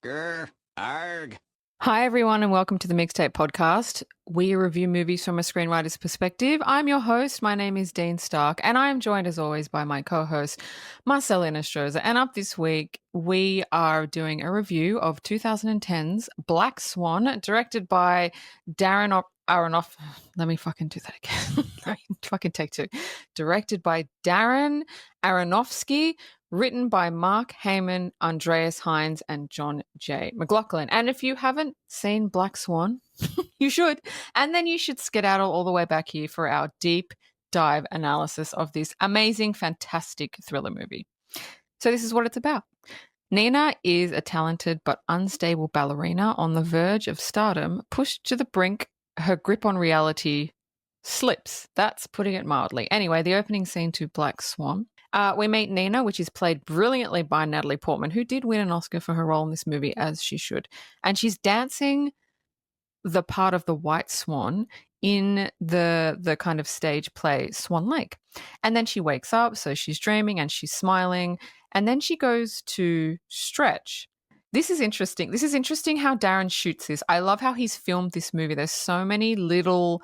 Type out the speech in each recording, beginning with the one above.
Grr, arg. Hi, everyone, and welcome to the Mixtape Podcast. We review movies from a screenwriter's perspective. I'm your host. My name is Dean Stark, and I am joined, as always, by my co-host, Marcelina Stroza. And up this week, we are doing a review of 2010's Black Swan, directed by Darren Aronoff. Let me fucking do that again. Fucking take two. Directed by Darren Aronofsky, written by Mark Heyman, Andreas Hines, and John J. McLaughlin. And if you haven't seen Black Swan, you should. And then you should skedaddle all the way back here for our deep dive analysis of this amazing, fantastic thriller movie. So this is what it's about. Nina is a talented but unstable ballerina on the verge of stardom, pushed to the brink. Her grip on reality slips. That's putting it mildly. Anyway, the opening scene to Black Swan. We meet Nina, which is played brilliantly by Natalie Portman, who did win an Oscar for her role in this movie, as she should. And she's dancing the part of the White Swan in the kind of stage play Swan Lake. And then she wakes up, so she's dreaming and she's smiling. And then she goes to stretch. This is interesting. This is interesting how Darren shoots this. I love how he's filmed this movie. There's so many little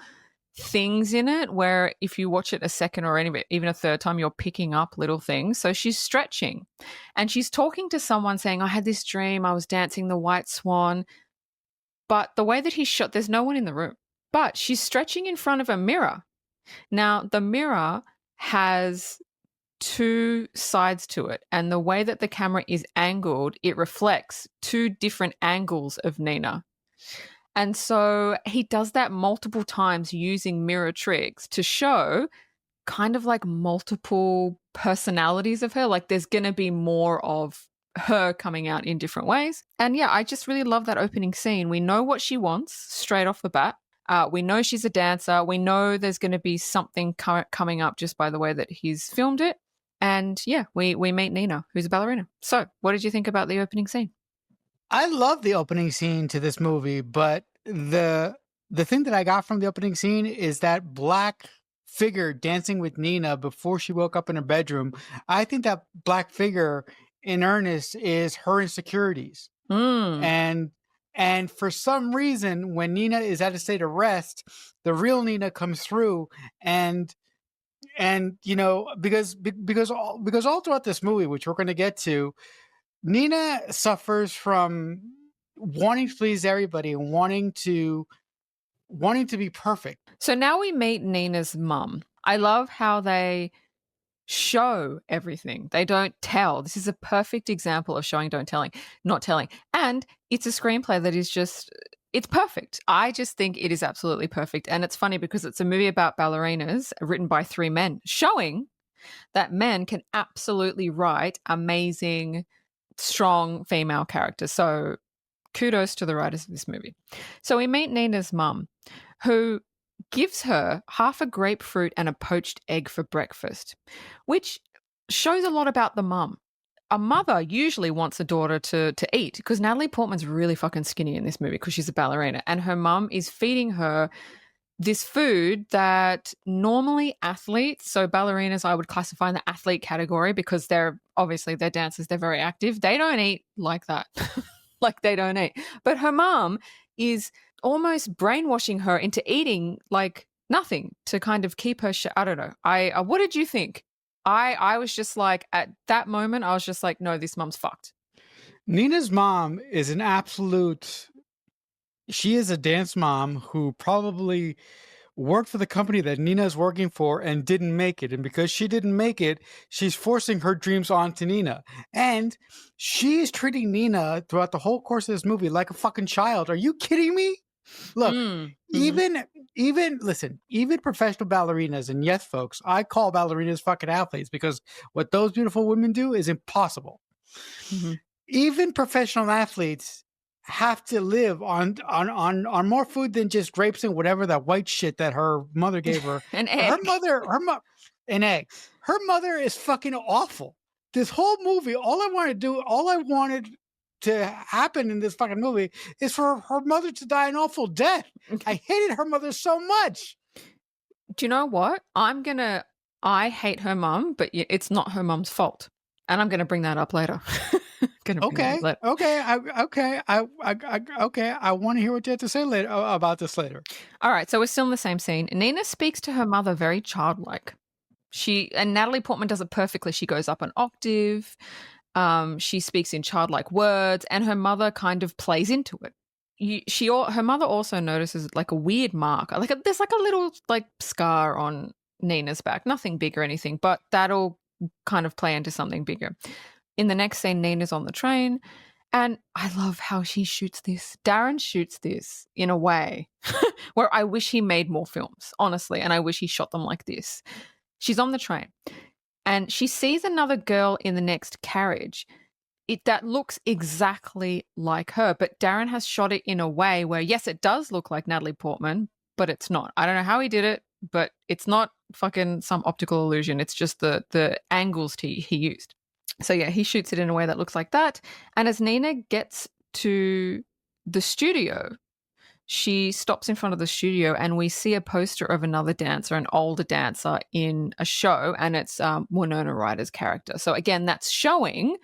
things in it where if you watch it a second or even a third time, you're picking up little things. So she's stretching and she's talking to someone saying, I had this dream, I was dancing the White Swan. But the way that he's shot, there's no one in the room. But she's stretching in front of a mirror. Now, the mirror has two sides to it. And the way that the camera is angled, it reflects two different angles of Nina. And so he does that multiple times using mirror tricks to show kind of like multiple personalities of her. Like there's going to be more of her coming out in different ways. And yeah, I just really love that opening scene. We know what she wants straight off the bat. We know she's a dancer. We know there's going to be something coming up just by the way that he's filmed it. And yeah, we meet Nina, who's a ballerina. So what did you think about the opening scene? I love the opening scene to this movie, but the thing that I got from the opening scene is that black figure dancing with Nina before she woke up in her bedroom. I think that black figure in earnest is her insecurities. And for some reason, when Nina is at a state of rest, the real Nina comes through and you know, because all throughout this movie, which we're going to get to, Nina suffers from wanting to please everybody and wanting to be perfect. So now we meet Nina's mum. I love how they show everything. They don't tell. This is a perfect example of showing, not telling. And it's a screenplay that is just, it's perfect. I just think it is absolutely perfect. And it's funny because it's a movie about ballerinas written by three men, showing that men can absolutely write amazing, strong female characters. So kudos to the writers of this movie. So we meet Nina's mum, who gives her half a grapefruit and a poached egg for breakfast, which shows a lot about the mum. A mother usually wants a daughter to eat, because Natalie Portman's really fucking skinny in this movie because she's a ballerina, and her mum is feeding her this food that normally athletes, so ballerinas I would classify in the athlete category because they're dancers, they're very active. They don't eat like that. Like they don't eat. But her mum is almost brainwashing her into eating like nothing to kind of keep her I don't know. What did you think? I was just like, at that moment, I was just like, no, this mum's fucked. Nina's mom is an absolute... She is a dance mom who probably worked for the company that Nina's working for and didn't make it. And because she didn't make it, she's forcing her dreams onto Nina. And she's treating Nina throughout the whole course of this movie like a fucking child. Are you kidding me? Look, even professional ballerinas, and yes, folks, I call ballerinas fucking athletes because what those beautiful women do is impossible. Mm-hmm. Even professional athletes have to live on more food than just grapes and whatever that white shit that her mother gave her. An egg. An egg. Her mother is fucking awful. This whole movie, all I wanted to happen in this fucking movie is for her mother to die an awful death. I hated her mother so much. Do you know what? I hate her mum, but it's not her mum's fault. And I'm going to bring that up later. Gonna bring that up Okay, later. okay, okay. I want to hear what you have to say later about this later. All right, so we're still in the same scene. Nina speaks to her mother very childlike. And Natalie Portman does it perfectly. She goes up an octave. She speaks in childlike words, and her mother kind of plays into it. Her mother also notices like a weird mark, there's like a little like scar on Nina's back, nothing big or anything, but that'll kind of play into something bigger. In the next scene, Nina's on the train, and I love how she shoots this. Darren shoots this in a way where I wish he made more films, honestly, and I wish he shot them like this. She's on the train and she sees another girl in the next carriage. That looks exactly like her, but Darren has shot it in a way where, yes, it does look like Natalie Portman, but it's not. I don't know how he did it, but it's not fucking some optical illusion. It's just the angles he used. So yeah, he shoots it in a way that looks like that. And as Nina gets to the studio, she stops in front of the studio and we see a poster of another dancer, an older dancer in a show, and it's Winona Ryder's character. So again, that's showing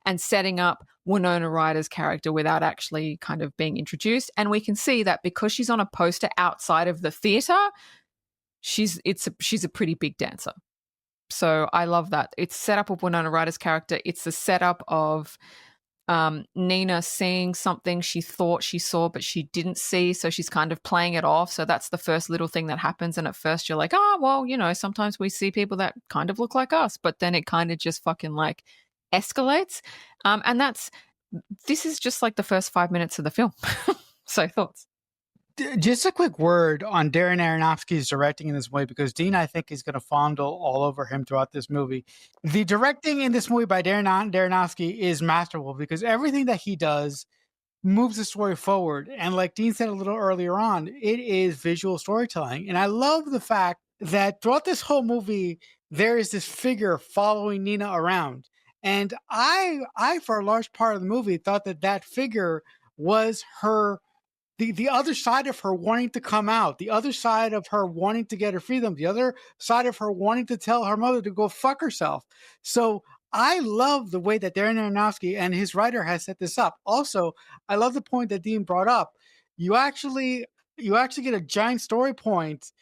and setting up Winona Ryder's character without actually kind of being introduced. And we can see that because she's on a poster outside of the theater, she's a pretty big dancer. So I love that. It's set up of Winona Ryder's character. It's the setup of Nina seeing something she thought she saw but she didn't see, so she's kind of playing it off. So that's the first little thing that happens, and at first you're like, oh well, sometimes we see people that kind of look like us, but then it kind of just fucking like escalates. And this is just like the first 5 minutes of the film. So thoughts? Just a quick word on Darren Aronofsky's directing in this movie, because Dean, I think, is going to fondle all over him throughout this movie. The directing in this movie by Darren Aronofsky is masterful because everything that he does moves the story forward. And like Dean said a little earlier on, it is visual storytelling. And I love the fact that throughout this whole movie, there is this figure following Nina around. And I, for a large part of the movie, thought that figure was her, the other side of her wanting to come out, the other side of her wanting to get her freedom, the other side of her wanting to tell her mother to go fuck herself. So I love the way that Darren Aronofsky and his writer has set this up. Also, I love the point that Dean brought up. You actually get a giant story point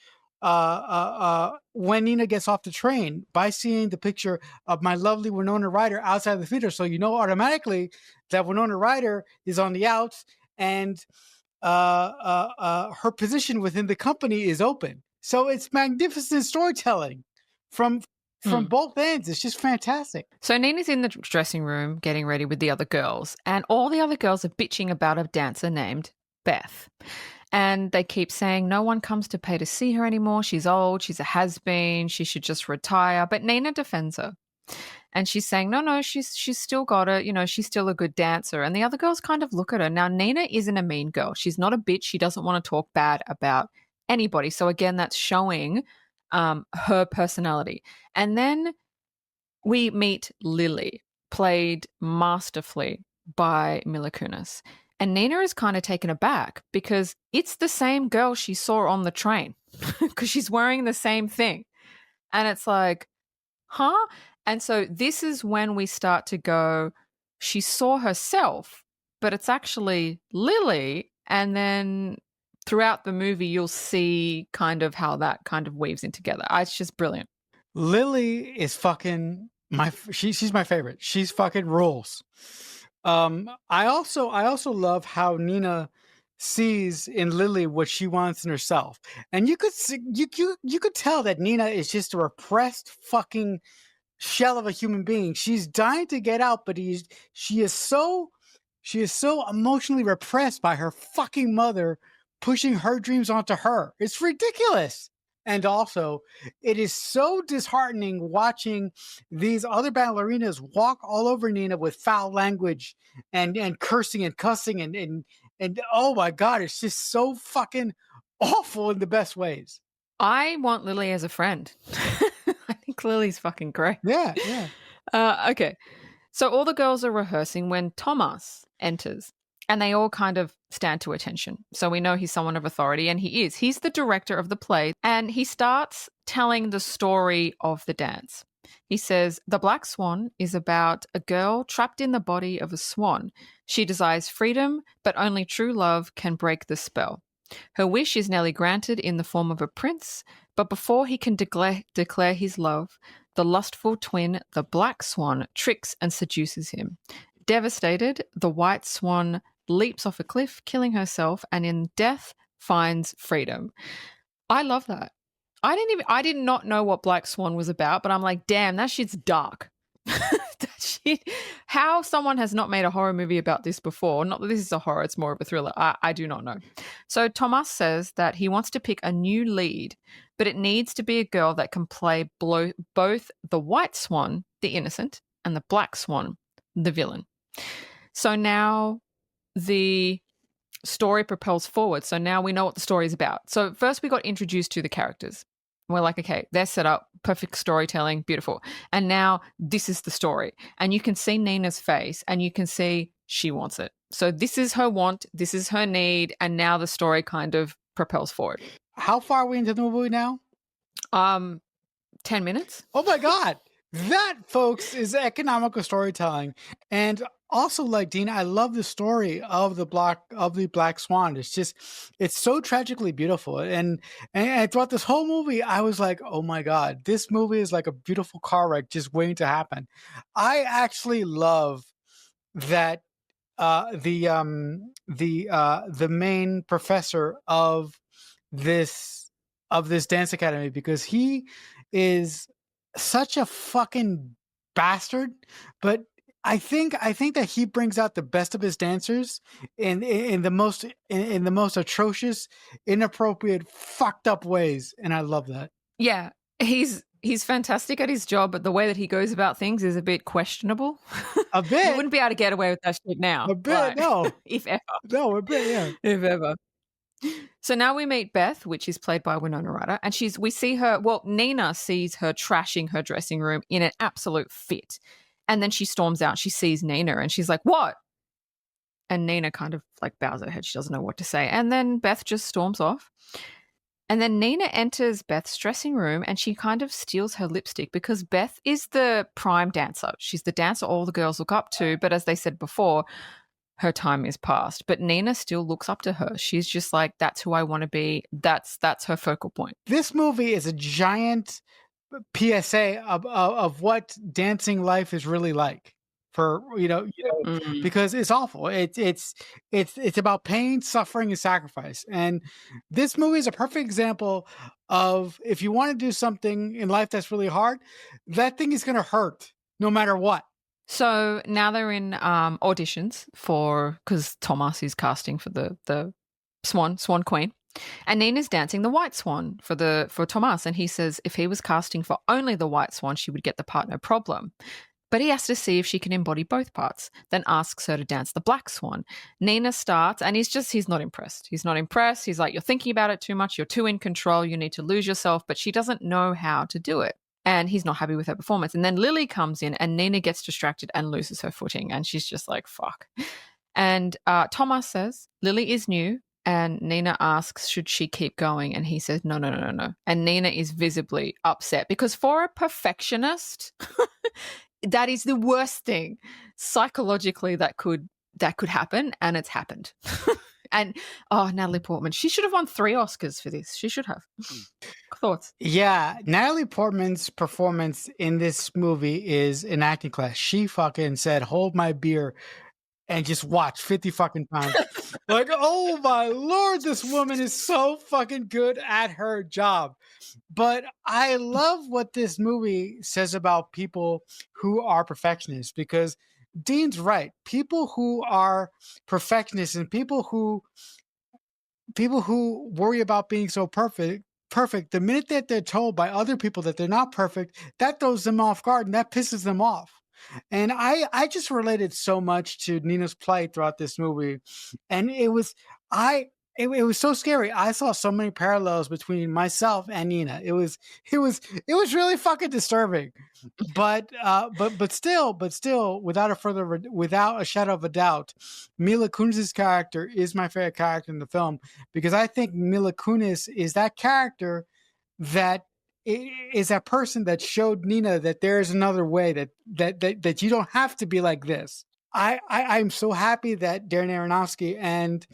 when Nina gets off the train by seeing the picture of my lovely Winona Ryder outside the theater. So you know automatically that Winona Ryder is on the outs, and her position within the company is open. So it's magnificent storytelling from both ends. It's just fantastic. So Nina's in the dressing room getting ready with the other girls, and all the other girls are bitching about a dancer named Beth. And they keep saying no one comes to pay to see her anymore. She's old. She's a has-been. She should just retire. But Nina defends her. And she's saying, no, she's still got it. She's still a good dancer. And the other girls kind of look at her. Now, Nina isn't a mean girl. She's not a bitch. She doesn't want to talk bad about anybody. So again, that's showing her personality. And then we meet Lily, played masterfully by Mila Kunis. And Nina is kind of taken aback because it's the same girl she saw on the train because she's wearing the same thing. And it's like, huh? And so this is when we start to go, she saw herself, but it's actually Lily. And then throughout the movie, you'll see kind of how that kind of weaves in together. It's just brilliant. Lily is fucking she's my favorite. She's fucking rules. I also love how Nina sees in Lily what she wants in herself. And you could tell that Nina is just a repressed fucking shell of a human being. She's dying to get out, but she is so emotionally repressed by her fucking mother pushing her dreams onto her. It's ridiculous. And also, it is so disheartening watching these other ballerinas walk all over Nina with foul language and cursing and cussing and oh my God, it's just so fucking awful in the best ways. I want Lily as a friend. I think Lily's fucking great. Yeah. Okay. So all the girls are rehearsing when Thomas enters. And they all kind of stand to attention. So we know he's someone of authority, and he is. He's the director of the play, and he starts telling the story of the dance. He says, The Black Swan is about a girl trapped in the body of a swan. She desires freedom, but only true love can break the spell. Her wish is nearly granted in the form of a prince, but before he can declare his love, the lustful twin, the Black Swan, tricks and seduces him. Devastated, the White Swan leaps off a cliff, killing herself, and in death finds freedom. I love that. I did not know what Black Swan was about, but I'm like, damn, that shit's dark. That shit, how someone has not made a horror movie about this before, not that this is a horror, it's more of a thriller, I do not know. So Thomas says that he wants to pick a new lead, but it needs to be a girl that can play both the White Swan, the innocent, and the Black Swan, the villain. So now the story propels forward. So now we know what the story is about. So first we got introduced to the characters. We're like, okay, they're set up, perfect storytelling, beautiful. And now this is the story. And you can see Nina's face and you can see she wants it. So this is her want, this is her need, and now the story kind of propels forward. How far are we into the movie now? 10 minutes. Oh my God. That, folks, is economical storytelling. And also, like, Dean, I love the story of the Black Swan. It's so tragically beautiful. And throughout this whole movie, I was like, oh my God, this movie is like a beautiful car wreck just waiting to happen. I actually love that the main professor of this dance academy, because he is such a fucking bastard, but I think that he brings out the best of his dancers in the most atrocious, inappropriate, fucked up ways, and I love that. Yeah, he's fantastic at his job, but the way that he goes about things is a bit questionable. A bit. You wouldn't be able to get away with that shit now. A bit, no. If ever. No, a bit, yeah. If ever. So now we meet Beth, which is played by Winona Ryder, and we see her, Nina sees her trashing her dressing room in an absolute fit. And then she storms out, she sees Nina, and she's like, what? And Nina kind of like bows her head, she doesn't know what to say. And then Beth just storms off. And then Nina enters Beth's dressing room and she kind of steals her lipstick because Beth is the prime dancer. She's the dancer all the girls look up to. But as they said before, her time is past. But Nina still looks up to her. She's just like, that's who I want to be. That's her focal point. This movie is a giant PSA of what dancing life is really like. Because it's awful. It's about pain, suffering, and sacrifice. And this movie is a perfect example of, if you want to do something in life that's really hard, that thing is going to hurt no matter what. So now they're in auditions because Thomas is casting for the Swan Queen. And Nina's dancing the White Swan for Thomas. And he says if he was casting for only the White Swan, she would get the part no problem. But he has to see if she can embody both parts, then asks her to dance the Black Swan. Nina starts, and he's not impressed. He's not impressed. He's like, you're thinking about it too much. You're too in control. You need to lose yourself. But she doesn't know how to do it. And he's not happy with her performance. And then Lily comes in, and Nina gets distracted and loses her footing. And she's just like, fuck. And Thomas says, Lily is new. And Nina asks, should she keep going? And he says, no. And Nina is visibly upset because for a perfectionist... that is the worst thing psychologically that could happen, and it's happened. And Natalie Portman, she should have won 3 Oscars for this. She should have. Thoughts? Yeah, Natalie Portman's performance in this movie is an acting class. She fucking said, "Hold my beer," and just watch 50 fucking times. Like, oh my Lord, this woman is so fucking good at her job. But I love what this movie says about people who are perfectionists, because Dean's right. People who are perfectionists and people who worry about being so perfect, the minute that they're told by other people that they're not perfect, that throws them off guard and that pisses them off. And I just related so much to Nina's plight throughout this movie. And it was so scary. I saw so many parallels between myself and Nina. It was really fucking disturbing. But still, without a shadow of a doubt, Mila Kunis's character is my favorite character in the film, because I think Mila Kunis is that character that is that person that showed Nina that there is another way, that you don't have to be like this. I'm so happy that Darren Aronofsky and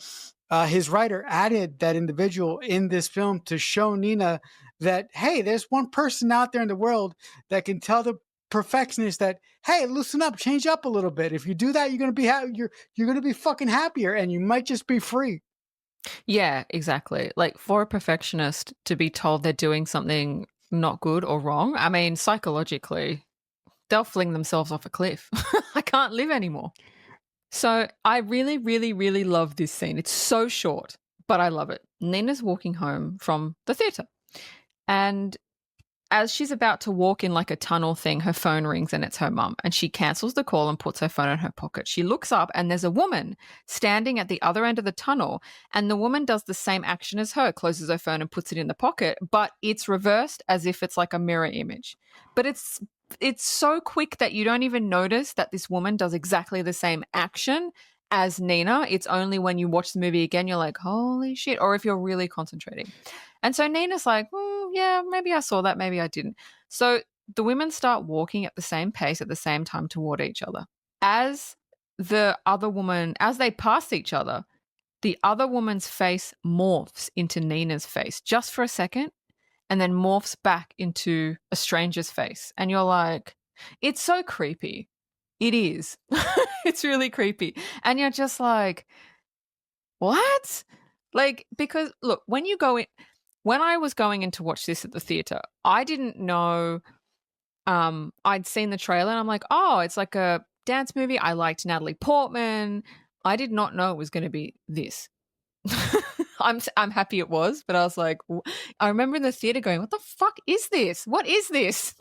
his writer added that individual in this film to show Nina that, hey, there's one person out there in the world that can tell the perfectionist that, hey, loosen up, change up a little bit. If you do that, you're gonna be you're gonna be fucking happier, and you might just be free. Yeah, exactly. Like for a perfectionist to be told they're doing something not good or wrong, I mean, psychologically, they'll fling themselves off a cliff. I can't live anymore. So I really, really, really love this scene. It's so short, but I love it. Nina's walking home from the theater. And as she's about to walk in like a tunnel thing, her phone rings and it's her mum. And she cancels the call and puts her phone in her pocket. She looks up and there's a woman standing at the other end of the tunnel. And the woman does the same action as her, closes her phone and puts it in the pocket, but it's reversed as if it's like a mirror image. But it's so quick that you don't even notice that this woman does exactly the same action as Nina. It's only when you watch the movie again, you're like, holy shit. Or if you're really concentrating. And so Nina's like, yeah, maybe I saw that, maybe I didn't. So the women start walking at the same pace at the same time toward each other. As they pass each other, the other woman's face morphs into Nina's face just for a second and then morphs back into a stranger's face. And you're like, it's so creepy. It is. It's really creepy. And you're just like, what? Like, because look, when I was going in to watch this at the theater, I didn't know. I'd seen the trailer and I'm like, oh, it's like a dance movie. I liked Natalie Portman. I did not know it was going to be this. I'm happy it was, but I was like, I remember in the theater going, what the fuck is this? What is this?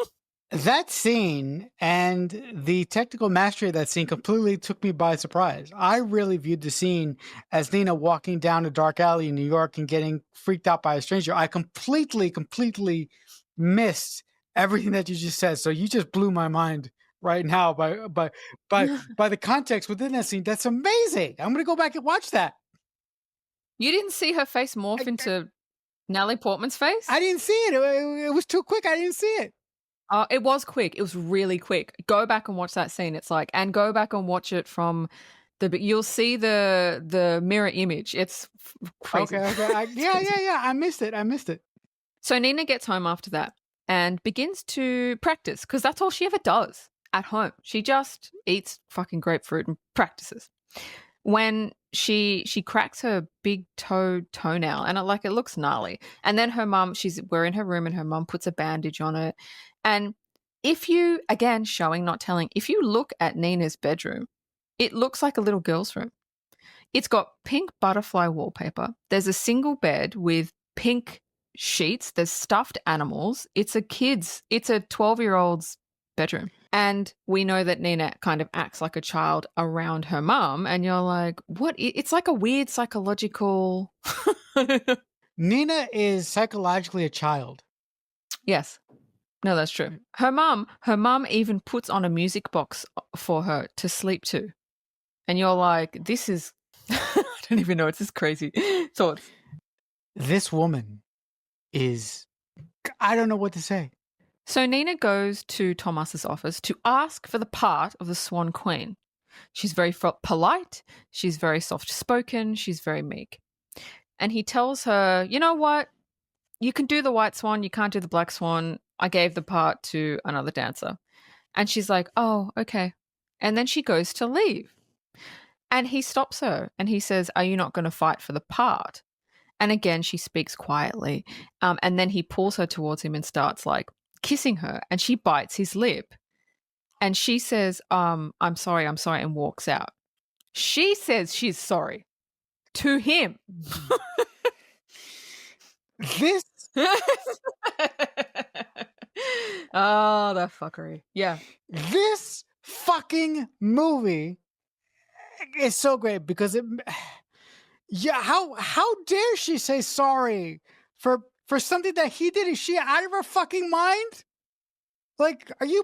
That scene and the technical mastery of that scene completely took me by surprise. I really viewed the scene as Nina walking down a dark alley in New York and getting freaked out by a stranger. I completely missed everything that you just said. So you just blew my mind right now by the context within that scene. That's amazing. I'm gonna go back and watch that. You didn't see her face morph into Natalie Portman's face? I didn't see it. It was too quick. I didn't see it. It was quick. It was really quick. Go back and watch that scene. It's like, and go back and watch it from you'll see the mirror image. It's crazy. Okay. Yeah. I missed it. So Nina gets home after that and begins to practice because that's all she ever does at home. She just eats fucking grapefruit and practices. When she cracks her big toenail and it looks gnarly. And then we're in her room and her mum puts a bandage on it. And if you, again, showing, not telling, if you look at Nina's bedroom, it looks like a little girl's room. It's got pink butterfly wallpaper. There's a single bed with pink sheets. There's stuffed animals. It's a 12-year-old's bedroom. And we know that Nina kind of acts like a child around her mum. And you're like, what? It's like a weird psychological. Nina is psychologically a child. Yes. No, that's true. Her mum even puts on a music box for her to sleep to. And you're like, this is, I don't even know, it's just crazy thoughts. This woman is, I don't know what to say. So Nina goes to Thomas's office to ask for the part of the Swan Queen. She's very polite. She's very soft-spoken. She's very meek. And he tells her, you know what? You can do the white swan. You can't do the black swan. I gave the part to another dancer. And she's like, oh, okay. And then she goes to leave. And he stops her and he says, are you not going to fight for the part? And again, she speaks quietly. And then he pulls her towards him and starts like kissing her. And she bites his lip. And she says, I'm sorry, and walks out. She says she's sorry to him. This. Oh, that fuckery. Yeah. This fucking movie is so great because how dare she say sorry for something that he did? Is she out of her fucking mind? Like, are you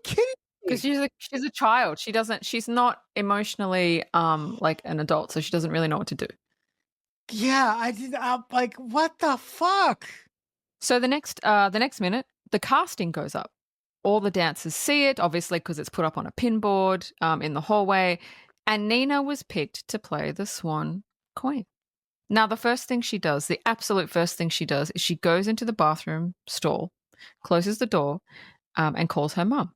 kidding me? Because she's a child. She's not emotionally like an adult, so she doesn't really know what to do. Yeah, I'm like, what the fuck? So the next minute, the casting goes up. All the dancers see it, obviously, because it's put up on a pinboard in the hallway. And Nina was picked to play the Swan Queen. Now, the first thing she does, the absolute first thing she does, is she goes into the bathroom stall, closes the door, and calls her mum.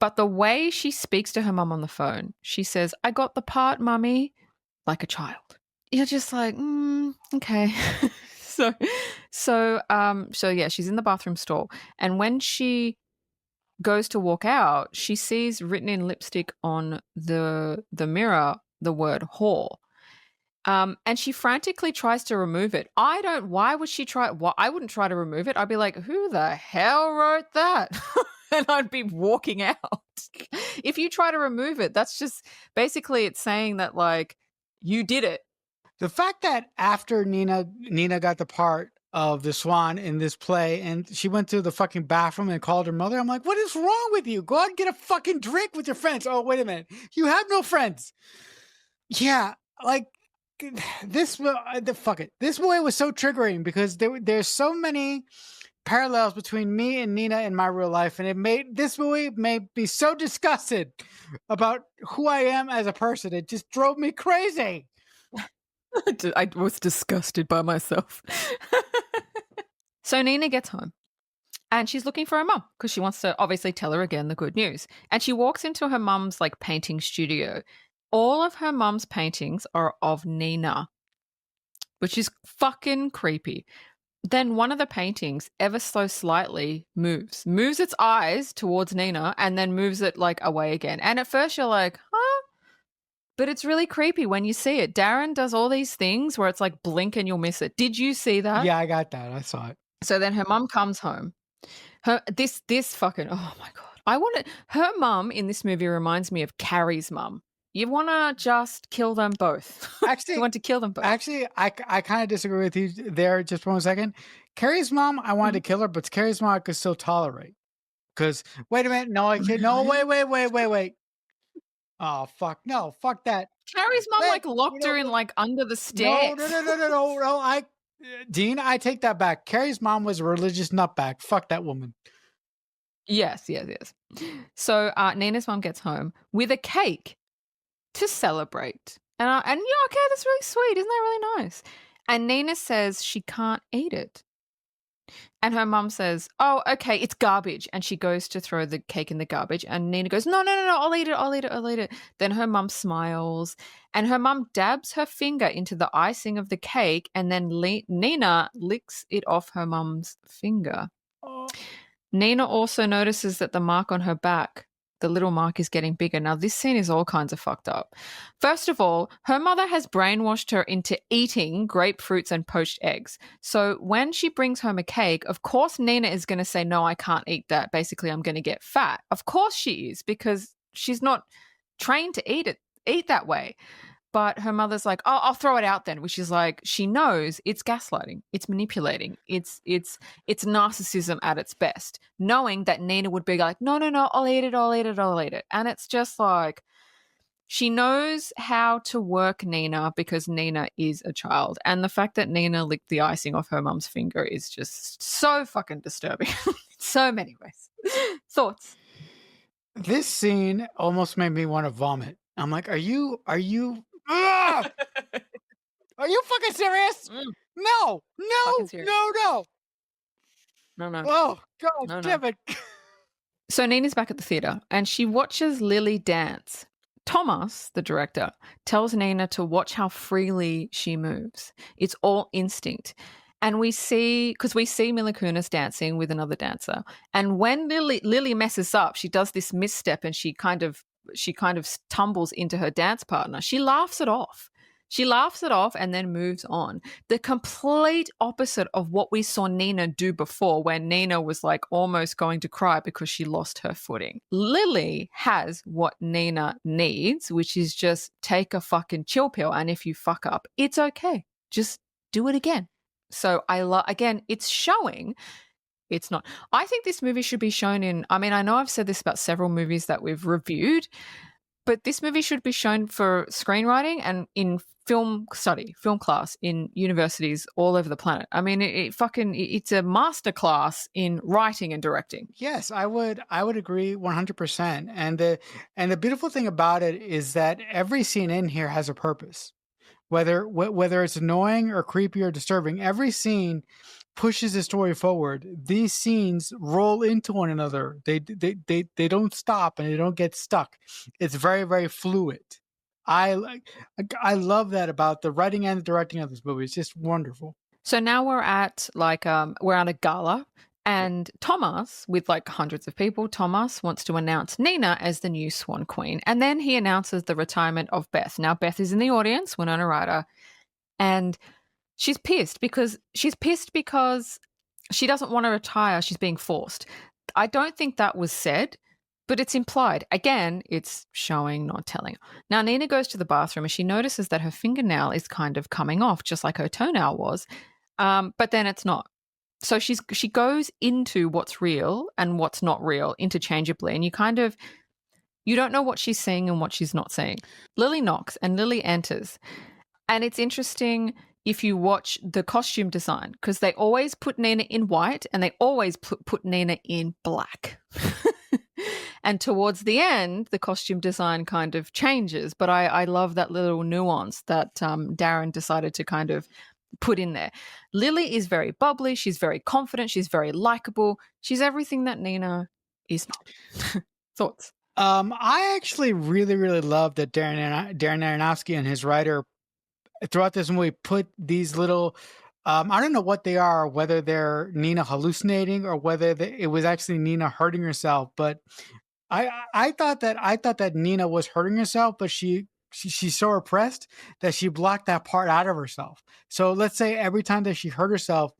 But the way she speaks to her mum on the phone, she says, "I got the part, mummy," like a child. You're just like, okay. so yeah, she's in the bathroom stall, and when she goes to walk out, she sees written in lipstick on the mirror the word whore. And she frantically tries to remove it. Why would she try? I wouldn't try to remove it. I'd be like, who the hell wrote that? And I'd be walking out. If you try to remove it, that's just basically it's saying that like you did it. The fact that after Nina got the part of the Swan in this play and she went to the fucking bathroom and called her mother, I'm like, what is wrong with you? Go out and get a fucking drink with your friends. Oh, wait a minute. You have no friends. Yeah, like fuck it. This movie was so triggering because there's so many parallels between me and Nina in my real life, and this movie made me so disgusted about who I am as a person. It just drove me crazy. I was disgusted by myself. So Nina gets home and she's looking for her mum because she wants to obviously tell her again the good news. And she walks into her mum's like painting studio. All of her mum's paintings are of Nina, which is fucking creepy. Then one of the paintings, ever so slightly, moves its eyes towards Nina and then moves it like away again. And at first you're like, huh? But it's really creepy when you see it. Darren does all these things where it's like blink and you'll miss it. Did you see that? Yeah, I got that. I saw it. So then her mum comes home. This fucking, oh my God. Her mum in this movie reminds me of Carrie's mum. You want to just kill them both. Actually, you want to kill them both. Actually, I kind of disagree with you there just for 1 second. Carrie's mom, I wanted to kill her, but Carrie's mom I could still tolerate. Because, wait a minute. No, I can't. No, wait. Oh, fuck. No, fuck that. Carrie's mom like locked her in like under the stairs. No. Dean, I take that back. Carrie's mom was a religious nutbag. Fuck that woman. Yes. So Nina's mom gets home with a cake to celebrate. And yeah, okay, that's really sweet. Isn't that really nice? And Nina says she can't eat it. And her mum says, oh, okay, it's garbage. And she goes to throw the cake in the garbage. And Nina goes, no, I'll eat it. Then her mum smiles. And her mum dabs her finger into the icing of the cake. And then Nina licks it off her mum's finger. Oh. Nina also notices that the mark on her back, the little mark, is getting bigger. Now, this scene is all kinds of fucked up. First of all, her mother has brainwashed her into eating grapefruits and poached eggs. So when she brings home a cake, of course Nina is going to say, no, I can't eat that. Basically, I'm going to get fat. Of course she is, because she's not trained to eat that way. But her mother's like, oh, I'll throw it out then, which is like, she knows it's gaslighting, it's manipulating, it's narcissism at its best, knowing that Nina would be like, no, I'll eat it. And it's just like, she knows how to work Nina because Nina is a child. And the fact that Nina licked the icing off her mum's finger is just so fucking disturbing. So many ways. Thoughts? This scene almost made me want to vomit. I'm like, are you Are you fucking serious? No. No. Oh, God damn it. So Nina's back at the theater and she watches Lily dance. Thomas, the director, tells Nina to watch how freely she moves. It's all instinct. And we see Mila Kunis dancing with another dancer. And when Lily messes up, she does this misstep and she kind of tumbles into her dance partner. She laughs it off. And then moves on. The complete opposite of what we saw Nina do before, when Nina was like almost going to cry because she lost her footing. Lily has what Nina needs, which is just take a fucking chill pill. And if you fuck up, it's okay. Just do it again. So again, it's showing. It's not. I think this movie should be shown in, I mean, I know I've said this about several movies that we've reviewed, But this movie should be shown for screenwriting and in film class in universities all over the planet. I mean, it's a master class in writing and directing. Yes, I would agree 100%. And the beautiful thing about it is that every scene in here has a purpose. Whether it's annoying or creepy or disturbing, every scene pushes the story forward. These scenes roll into one another. They don't stop and they don't get stuck. It's very, very fluid. I like I love that about the writing and the directing of this movie. It's just wonderful. So now we're at we're at a gala, and Thomas, with like hundreds of people, Thomas wants to announce Nina as the new Swan Queen, and then he announces the retirement of Beth. Now Beth is in the audience, Winona Ryder, and she's pissed because she doesn't want to retire. She's being forced. I don't think that was said, but it's implied. Again, it's showing, not telling. Now, Nina goes to the bathroom and she notices that her fingernail is kind of coming off, just like her toenail was. But then it's not. So she goes into what's real and what's not real interchangeably. And you don't know what she's seeing and what she's not seeing. Lily knocks and Lily enters. And it's interesting if you watch the costume design, because they always put Nina in white and they always put Nina in black. And towards the end, the costume design kind of changes. But I love that little nuance that Darren decided to kind of put in there. Lily is very bubbly. She's very confident. She's very likable. She's everything that Nina is not. Thoughts? I actually really, really love that Darren Aronofsky and his writer throughout this movie put these little I don't know what they are, whether they're Nina hallucinating or whether it was actually Nina hurting herself. But I thought that Nina was hurting herself, but she's so repressed that she blocked that part out of herself. So let's say every time that she hurt herself,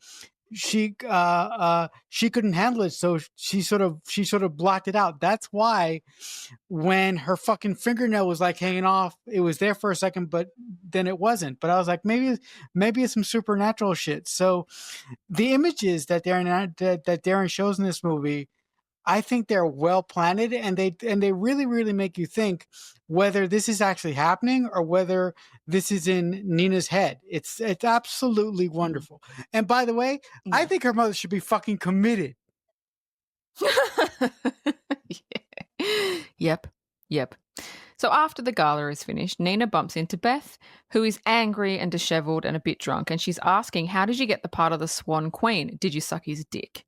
she couldn't handle it, so she sort of blocked it out. That's why when her fucking fingernail was like hanging off, it was there for a second, but then it wasn't. But I was like, maybe it's some supernatural shit. So the images that Darren shows in this movie, I think they're well planted, and they really, really make you think whether this is actually happening or whether this is in Nina's head. It's absolutely wonderful. And by the way, I think her mother should be fucking committed. Yeah. Yep. So after the gala is finished, Nina bumps into Beth, who is angry and disheveled and a bit drunk, and she's asking, how did you get the part of the Swan Queen? Did you suck his dick?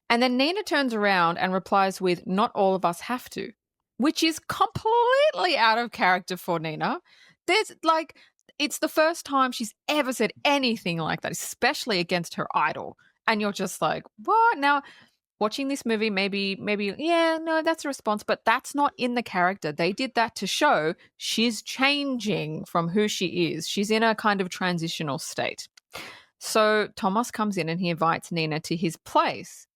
And then Nina turns around and replies with, not all of us have to, which is completely out of character for Nina. It's the first time she's ever said anything like that, especially against her idol. And you're just like, what? Now, watching this movie, maybe, yeah, no, that's a response, but that's not in the character. They did that to show she's changing from who she is. She's in a kind of transitional state. So Thomas comes in and he invites Nina to his place.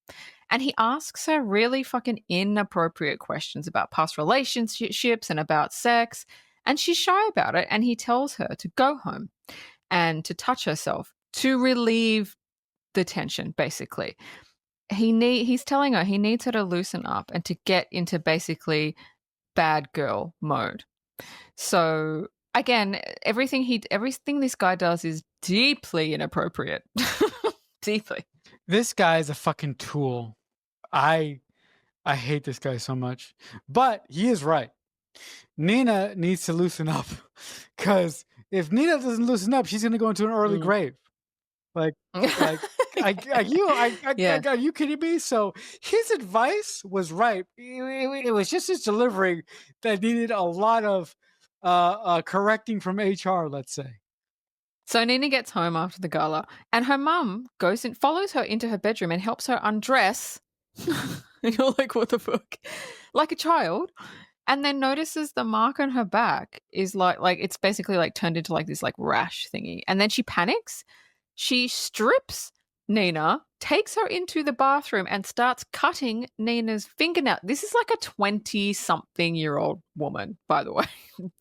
And he asks her really fucking inappropriate questions about past relationships and about sex. And she's shy about it. And he tells her to go home and to touch herself to relieve the tension, basically. He's telling her he needs her to loosen up and to get into basically bad girl mode. So again, everything this guy does is deeply inappropriate. Deeply. This guy is a fucking tool. I hate this guy so much. But he is right. Nina needs to loosen up. Because if Nina doesn't loosen up, she's gonna go into an early grave. Are you kidding me? So his advice was right. It was just his delivery that needed a lot of correcting from HR, let's say. So Nina gets home after the gala, and her mum follows her into her bedroom and helps her undress. And you're like, what the fuck? Like a child. And then notices the mark on her back is like it's basically like turned into like this like rash thingy. And then she panics. She strips Nina, takes her into the bathroom and starts cutting Nina's fingernail. This is like a 20-something-year-old woman, by the way,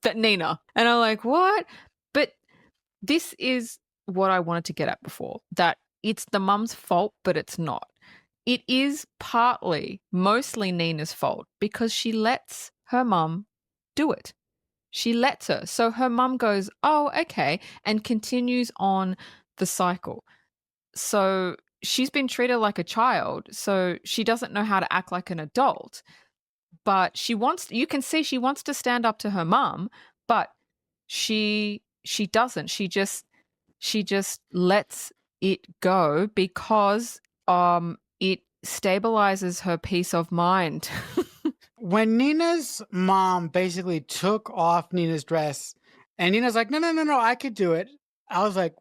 that Nina. And I'm like, what? But this is what I wanted to get at before, that it's the mum's fault, but it's not. It is mostly Nina's fault because she lets her mum do it. She lets her. So her mum goes, oh, okay, and continues on the cycle. So she's been treated like a child. So she doesn't know how to act like an adult. But you can see she wants to stand up to her mum, but she doesn't. She just lets it go because it stabilizes her peace of mind. When Nina's mom basically took off Nina's dress, and Nina's like, no, no, no, no, I could do it. I was like,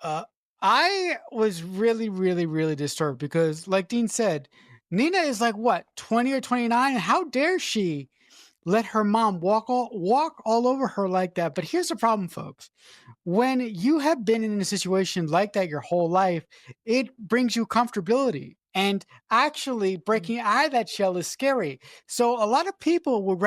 uh, I was really, really, really disturbed because, like Dean said, Nina is like what, 20 or 29? How dare she let her mom walk all over her like that? But here's the problem, folks. When you have been in a situation like that your whole life, it brings you comfortability. And actually breaking out of that shell is scary. So a lot of people would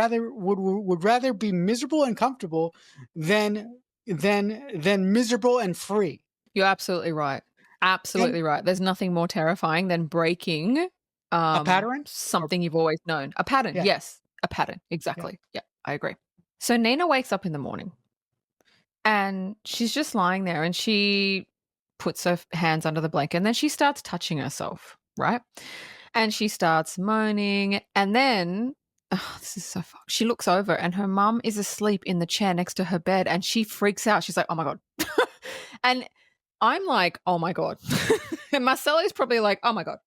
rather be miserable and comfortable than miserable and free. You're absolutely right. And Absolutely right. There's nothing more terrifying than breaking a pattern? Or something you've always known. A pattern. yeah, Yes, a pattern. yeah. Exactly. Yeah, I agree. So Nina wakes up in the morning and she's just lying there and she puts her hands under the blanket and then she starts touching herself, right? And she starts moaning and then this is so fucked. She looks over and her mum is asleep in the chair next to her bed and she freaks out. She's like, "Oh my god." And I'm like, "Oh my god." And Marcella's probably like, "Oh my god."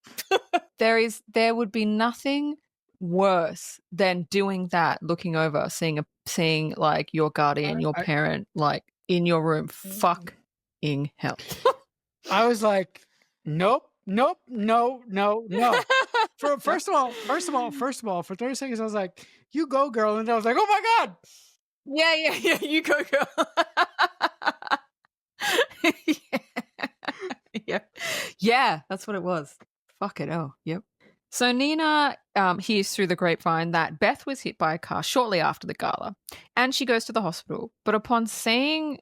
There would be nothing worse than doing that, looking over, seeing like your guardian, your I, parent, like in your room. Fucking hell. I was like, nope, nope, no, no, no. First of all, for 30 seconds, I was like, you go, girl. And I was like, oh my God. Yeah, yeah, yeah. You go, girl. Yeah. Yeah. Yeah, that's what it was. Fuck it. Oh, yep. So Nina hears through the grapevine that Beth was hit by a car shortly after the gala, and she goes to the hospital. But upon seeing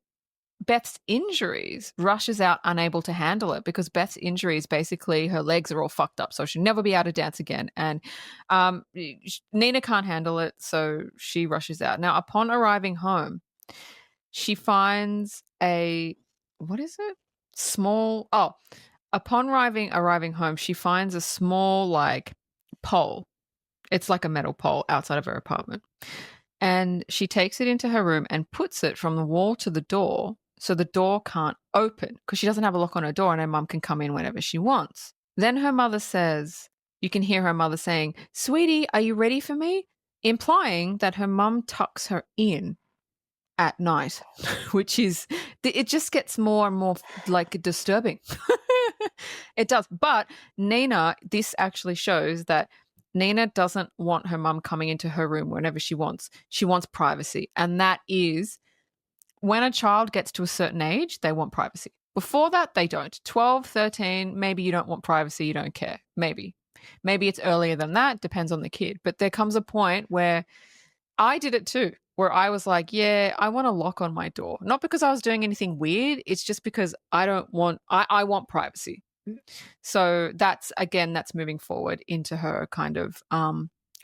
Beth's injuries, rushes out unable to handle it because Beth's injuries, basically her legs are all fucked up, so she'll never be able to dance again. And Nina can't handle it, so she rushes out. Now, upon arriving home, she finds a what is it? Small. Oh, upon arriving home, she finds a small like pole. It's like a metal pole outside of her apartment. And she takes it into her room and puts it from the wall to the door so the door can't open because she doesn't have a lock on her door and her mum can come in whenever she wants. Then her mother says, you can hear her mother saying, "Sweetie, are you ready for me?" Implying that her mum tucks her in at night, which is, it just gets more and more like disturbing. It does. But Nina, this actually shows that Nina doesn't want her mum coming into her room whenever she wants. She wants privacy. And that is when a child gets to a certain age, they want privacy. Before that, they don't. 12, 13, maybe you don't want privacy, you don't care. Maybe. Maybe it's earlier than that, depends on the kid. But there comes a point where I did it too, where I was like, yeah, I want a lock on my door. Not because I was doing anything weird, it's just because I want privacy. So that's moving forward into her kind of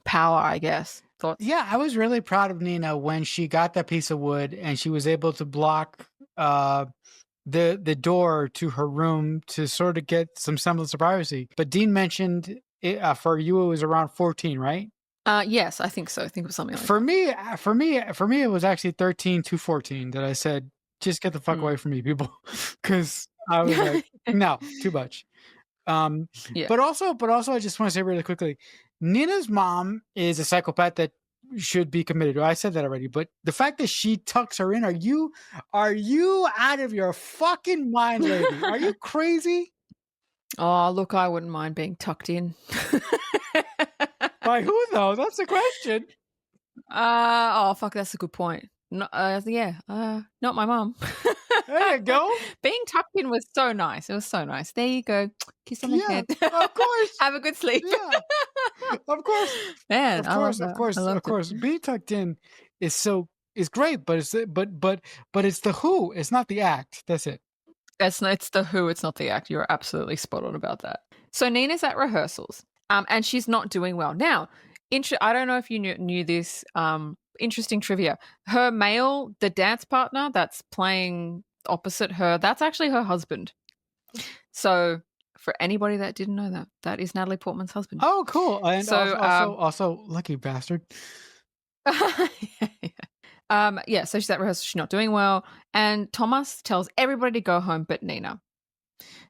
power, I guess. Thoughts? Yeah, I was really proud of Nina when she got that piece of wood and she was able to block the door to her room to sort of get some semblance of privacy. But Dean mentioned for you it was around 14, right? Yes, I think so. I think it was something like For that. me, it was actually 13 to 14 that I said, just get the fuck away from me, people. Because I was like, no, too much. Yeah. But also, I just want to say really quickly, Nina's mom is a psychopath that should be committed. I said that already, but the fact that she tucks her in, are you out of your fucking mind, lady? Are you crazy? Oh, look, I wouldn't mind being tucked in. By who though? That's the question. Oh, fuck, that's a good point. No, not my mom. There you go. Being tucked in was so nice. It was so nice. There you go. Kiss on the Yeah, head. of course. Have a good sleep. Yeah, of course. Man, Of I love course, that. I loved of course. it. Being tucked in is great, but it's the who. It's not the act. That's it. It's the who, it's not the act. You're absolutely spot on about that. So Nina's at rehearsals, and she's not doing well. Now, I don't know if you knew this, interesting trivia. Her male, the dance partner that's playing opposite her, that's actually her husband. So for anybody that didn't know that, that is Natalie Portman's husband. Oh, cool. And So also, lucky bastard. yeah, so she's at rehearsal, she's not doing well, and Thomas tells everybody to go home but Nina.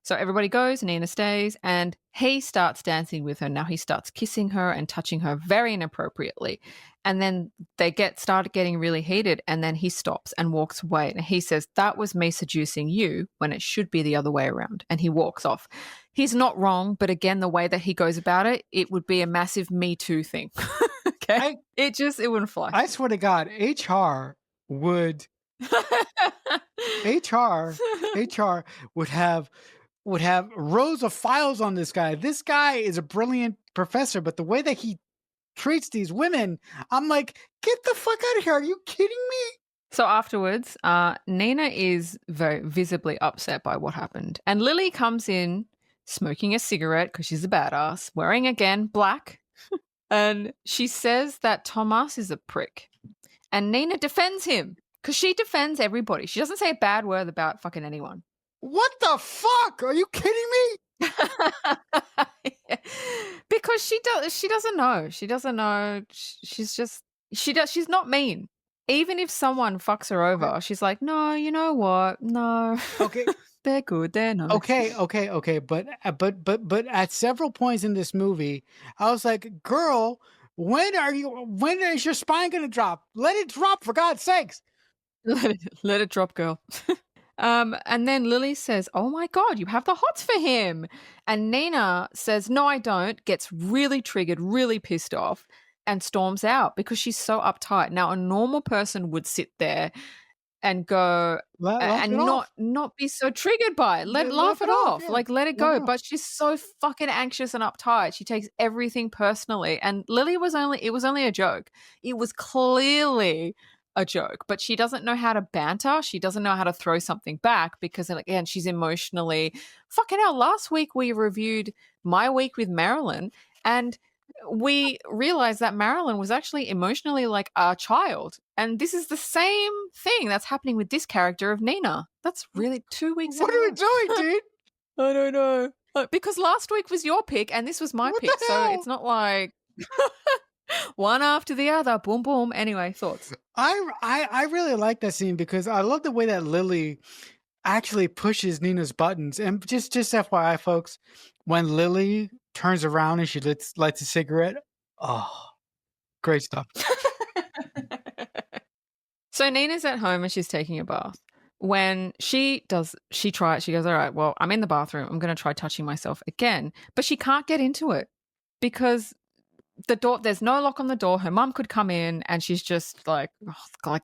So everybody goes, Nina stays, and he starts dancing with her. Now he starts kissing her and touching her very inappropriately. And then they started getting really heated, and then he stops and walks away. And he says, "That was me seducing you when it should be the other way around." And he walks off. He's not wrong, but again, the way that he goes about it, it would be a massive Me Too thing. Okay? It wouldn't fly. I swear to God, would HR would have rows of files on this guy. This guy is a brilliant professor, but the way that he treats these women, I'm like, get the fuck out of here. Are you kidding me? So afterwards, Nina is very visibly upset by what happened. And Lily comes in smoking a cigarette because she's a badass, wearing again black. And she says that Thomas is a prick. And Nina defends him because she defends everybody. She doesn't say a bad word about fucking anyone. What the fuck? Are you kidding me? Because she doesn't know. She doesn't know. She's not mean. Even if someone fucks her over, she's like, no, you know what? No. Okay. They're good. They're nice. Okay. But at several points in this movie, I was like, girl, when is your spine gonna drop? Let it drop, for God's sakes. Let it drop, girl. And then Lily says, "Oh my God, you have the hots for him." And Nina says, "No, I don't," gets really triggered, really pissed off, and storms out because she's so uptight. Now, a normal person would sit there and go and not be so triggered by it. Laugh it off. Yeah. Like, let it go. But she's so fucking anxious and uptight. She takes everything personally. And Lily it was only a joke. It was clearly a joke, but she doesn't know how to banter. She doesn't know how to throw something back because, again, she's emotionally fucking hell. Last week we reviewed My Week with Marilyn, and we realized that Marilyn was actually emotionally like a child. And this is the same thing that's happening with this character of Nina. That's really 2 weeks What are we doing, dude? I don't know. Because last week was your pick and this was my pick. So it's not like one after the other. Boom, boom. Anyway, thoughts? I really like that scene because I love the way that Lily actually pushes Nina's buttons. And just FYI, folks, when Lily turns around and she lights a cigarette, oh, great stuff. So Nina's at home and she's taking a bath. When she goes, all right, well, I'm in the bathroom. I'm going to try touching myself again. But she can't get into it because there's no lock on the door. Her mum could come in and she's just like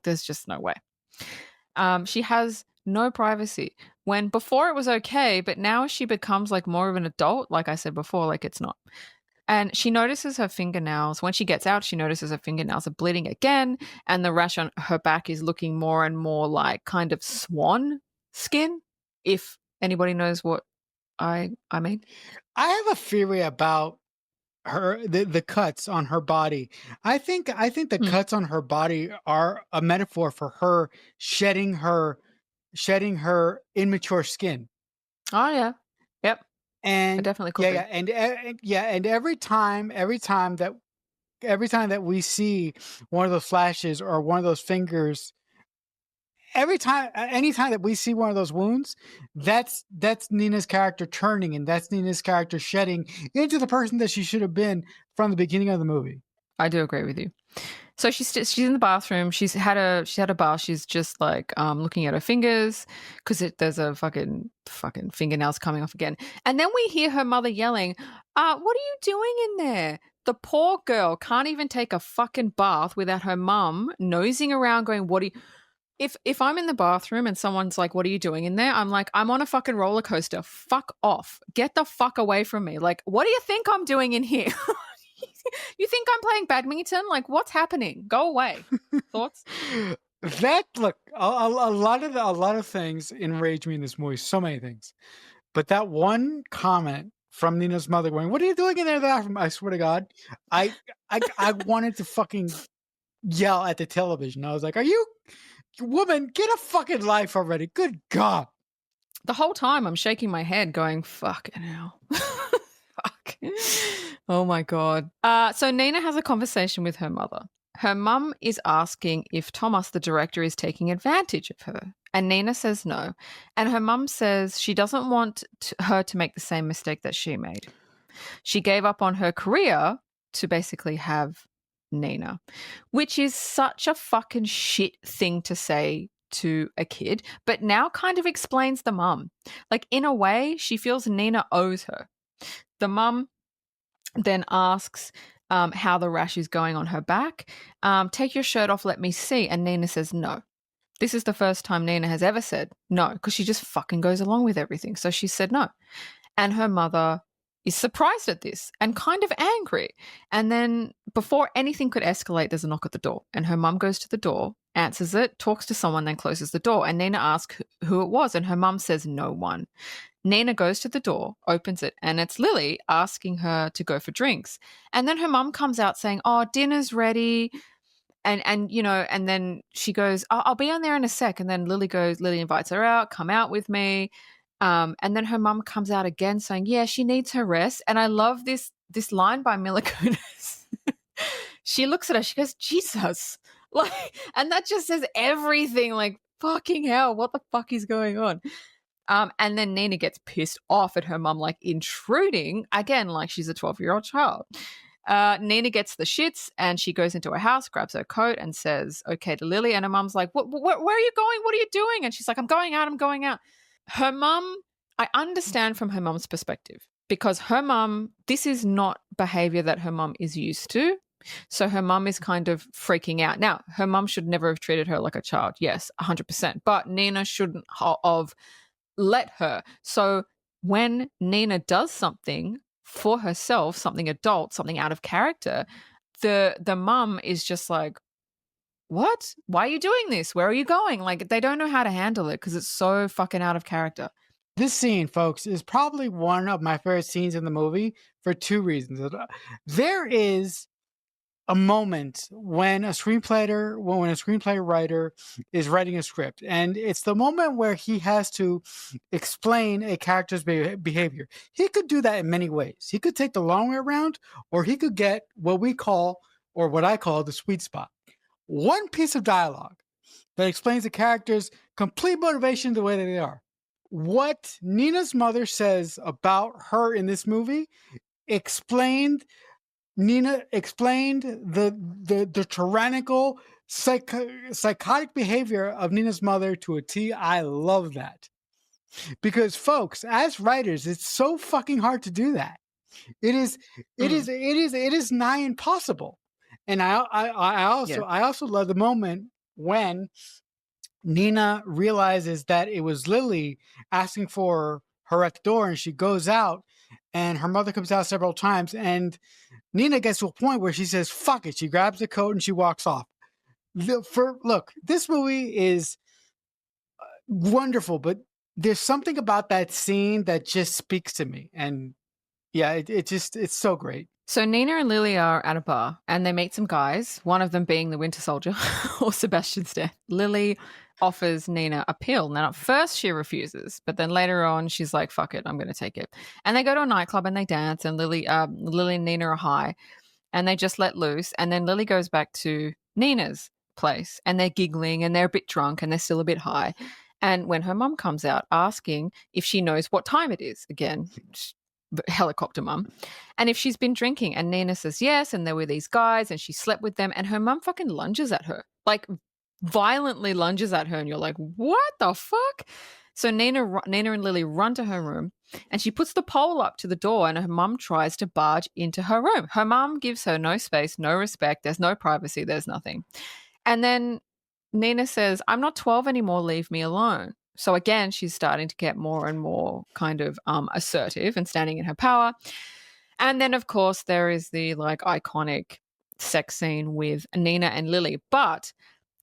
there's just no way. She has no privacy. When before it was okay, but now she becomes like more of an adult, like I said before, like it's not. And she notices her fingernails. When she gets out, she notices her fingernails are bleeding again. And the rash on her back is looking more and more like kind of swan skin, if anybody knows what I mean. I have a theory about the cuts on her body. I think the cuts on her body are a metaphor for her shedding her immature skin. Oh yeah. Yep. And it definitely could be. And every time that we see one of those flashes or one of those fingers, anytime that we see one of those wounds, that's Nina's character turning, and that's Nina's character shedding into the person that she should have been from the beginning of the movie. I do agree with you. So she's in the bathroom. She's had a bath. She's just like looking at her fingers because there's a fucking fingernails coming off again. And then we hear her mother yelling, "What are you doing in there?" The poor girl can't even take a fucking bath without her mum nosing around, going, "What are you?" If I'm in the bathroom and someone's like, "What are you doing in there?" I'm like, "I'm on a fucking roller coaster. Fuck off. Get the fuck away from me." Like, what do you think I'm doing in here? You think I'm playing badminton? Like, what's happening? Go away. Thoughts? Look, a lot of things enrage me in this movie. So many things, but that one comment from Nina's mother going, "What are you doing in there?" I swear to God, I wanted to fucking yell at the television. I was like, "Are you, woman, get a fucking life already? Good God!" The whole time I'm shaking my head going, fucking hell. Fuck. Oh my God. So Nina has a conversation with her mother. Her mum is asking if Thomas, the director, is taking advantage of her. And Nina says no. And her mum says she doesn't want her to make the same mistake that she made. She gave up on her career to basically have Nina, which is such a fucking shit thing to say to a kid, but now kind of explains the mum. Like, in a way, she feels Nina owes her. The mum then asks how the rash is going on her back. Take your shirt off, let me see. And Nina says no. This is the first time Nina has ever said no, because she just fucking goes along with everything. So she said no. And her mother is surprised at this and kind of angry. And then before anything could escalate, there's a knock at the door. And her mum goes to the door, answers it, talks to someone, then closes the door. And Nina asks who it was. And her mum says no one. Nina goes to the door, opens it, and it's Lily asking her to go for drinks. And then her mum comes out saying, "Oh, dinner's ready." And you know, and then she goes, I'll be on there in a sec. And then Lily invites her out, come out with me. And then her mum comes out again saying, yeah, she needs her rest. And I love this line by Mila Kunis. She looks at her, she goes, Jesus. Like, and that just says everything. Like, fucking hell, what the fuck is going on? And then Nina gets pissed off at her mum, like intruding again, like she's a 12-year-old child. Nina gets the shits and she goes into her house, grabs her coat and says, okay, to Lily. And her mum's like, where are you going? What are you doing? And she's like, I'm going out. Her mum, I understand from her mum's perspective, because her mum, this is not behavior that her mum is used to. So her mum is kind of freaking out. Now, her mum should never have treated her like a child. Yes, 100%. But Nina shouldn't have let her. So when Nina does something for herself, something adult, something out of character, the mum is just like, what? Why are you doing this? Where are you going? Like, they don't know how to handle it because it's so fucking out of character. This scene, folks, is probably one of my favorite scenes in the movie for two reasons. There is a moment when a screenplay writer is writing a script, and it's the moment where he has to explain a character's behavior. He could do that in many ways. He could take the long way around, or he could get what we call, or what I call, the sweet spot. One piece of dialogue that explains the character's complete motivation the way that they are. What Nina's mother says about her in this movie Nina explained the tyrannical, psychotic behavior of Nina's mother to a T. I love that. Because, folks, as writers, it's so fucking hard to do that. It is nigh impossible. And I also love the moment when Nina realizes that it was Lily asking for her at the door, and she goes out, and her mother comes out several times, and Nina gets to a point where she says, fuck it. She grabs the coat and she walks off. Look, this movie is wonderful, but there's something about that scene that just speaks to me. And yeah, it's so great. So Nina and Lily are at a bar and they meet some guys, one of them being the Winter Soldier or Sebastian Stan. Lily offers Nina a pill. Now, at first she refuses, but then later on she's like, fuck it, I'm going to take it. And they go to a nightclub and they dance, and Lily and Nina are high and they just let loose. And then Lily goes back to Nina's place and they're giggling and they're a bit drunk and they're still a bit high. And when her mum comes out asking if she knows what time it is, again, helicopter mum, and if she's been drinking, and Nina says yes, and there were these guys and she slept with them, and her mum fucking lunges at her, like violently lunges at her, and you're like, what the fuck? So Nina and Lily run to her room and she puts the pole up to the door, and her mum tries to barge into her room. Her mum gives her no space, no respect, there's no privacy, there's nothing. And then Nina says, I'm not 12 anymore, leave me alone. So again, she's starting to get more and more kind of assertive and standing in her power. And then, of course, there is the like iconic sex scene with Nina and Lily. But